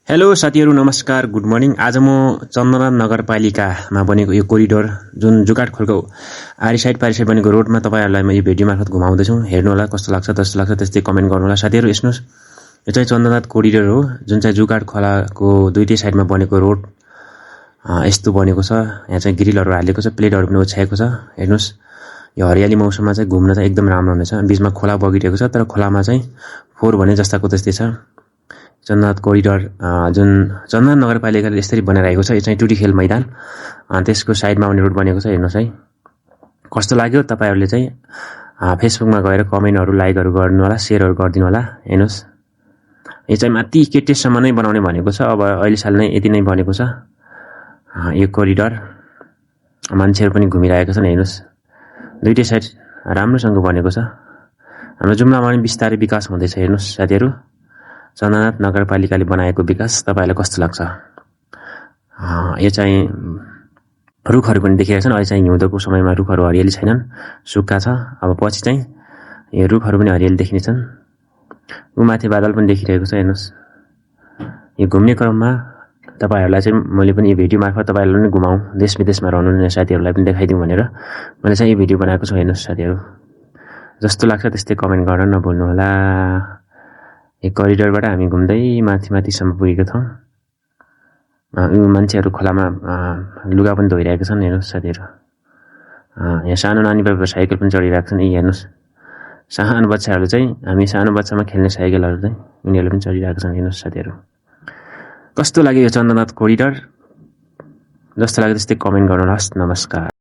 Hello साथीहरू नमस्कार good morning. आज म चन्दनाथ नगरपालिकामा बनेको यो कोरिडोर जुन जुगाड खोलको आरी साइड पारी साइड बनेको रोडमा तपाईहरुलाई म यो भिडियो मार्फत घुमाउँदैछु। हेर्नु होला कस्तो लाग्छ त्यस्तै कमेन्ट गर्नु होला साथीहरू। हेर्नुस्, यो चाहिँ चन्दनाथ कोरिडोर हो जुन चाहिँ जुगाड खोलाको दुईटै साइडमा बनेको रोड यस्तो बनेको छ। यहाँ चाहिँ ग्रिलहरु हालेको छ, प्लेटहरु पनि ओछ्याएको छ। हेर्नुस्, यो हरियाली मौसममा चाहिँ घुम्न चाहिँ एकदम राम्रो हुनेछ। बीचमा खोला बगिरहेको छ तर खोलामा चाहिँ फोहोर भने जस्ताको त्यस्तै छ। चन्दनाथ कोरिडोर जुन चन्दनाथ नगरपालिकाले यसरी बनाइरहेको छ। यो चाहिँ टुटीखेल मैदान त्यसको साइडमा आउने रोड बनेको छ। हेर्नुस् है कस्तो लाग्यो। तपाईहरुले चाहिँ फेसबुकमा गएर कमेन्टहरु लाइकहरु गर्नु होला, शेयरहरु गरिदिनु होला। हेर्नुस्, यो चाहिँ माथि केटेसम्म नै बनाउने भनेको छ। अब अहिले साल नै यति नै बनेको छ यो कोरिडोर। मान्छेहरु पनि घुमिरहेका छन्। हेर्नुस्, दुईटै साइड राम्रोसँग बनेको छ। हाम्रो जुम्लामा पनि बिस्तारै विकास हुँदैछ। हेर्नुस् साथीहरु, चन्दनाथ नगरपालिकाले बनाएको विकास तपाईहरुलाई कस्तो लाग्छ? यो चाहिँ रुखहरु पनि देखिरहेका छन्। अहिले चाहिँ हिउँदको समयमा रुखहरु हरियाली छैनन्, सुक्खा छ। अब पछि चाहिँ यो रुखहरु पनि हरियाली देखिने छन्। माथि बादल पनि देखिरहेको छ। हेर्नुस्, यो घुम्ने क्रममा तपाईहरुलाई चाहिँ मैले पनि यो भिडियो मार्फत तपाईहरुलाई पनि घुमाउँ, देश विदेशमा रहनुहुने साथीहरुलाई पनि देखाइदिउँ भनेर मैले चाहिँ यो भिडियो बनाएको छु। हेर्नुस् साथीहरु, जस्तो लाग्छ त्यस्तै कमेन्ट गर्न नभुल्नु होला। यो कोरिडोरबाट हामी घुम्दै माथिसम्म पुगेका छौं। यो मान्छेहरु खोलामा लुगा पनि धोइरहेका छन्। हेर्नुस् साथीहरु, यहाँ सानो नानीहरु साइकल पनि चढिरहेका छन्। यी हेर्नुस्, सानो बच्चाहरु चाहिँ हामी सानो बच्चामा खेल्ने साइकलहरु चाहिँ उनीहरुले पनि चढिरहेका छन्। हेर्नुस् साथीहरु, कस्तो लाग्यो यो चन्दनाथ कोरिडोर? जस्तो लाग्यो त्यस्तै कमेन्ट गर्नुहोस्। नमस्कार।